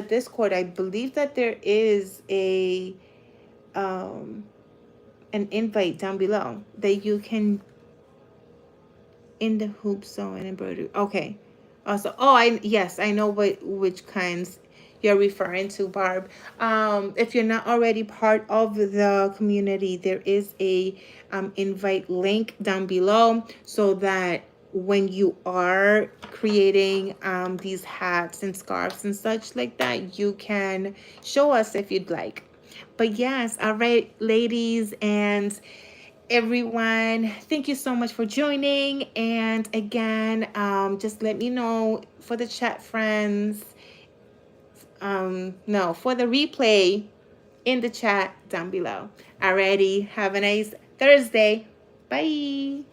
Discord, I believe that there is um an invite down below that you can, in the hoop sewing embroidery. Okay. Also, yes, I know which kinds you're referring to, Barb. If you're not already part of the community, there is a invite link down below, so that when you are creating these hats and scarves and such like that, you can show us if you'd like. But yes, all right, ladies and everyone, thank you so much for joining. And again, just let me know for the chat friends, no, for the replay, in the chat down below. Alrighty, have a nice Thursday. Bye.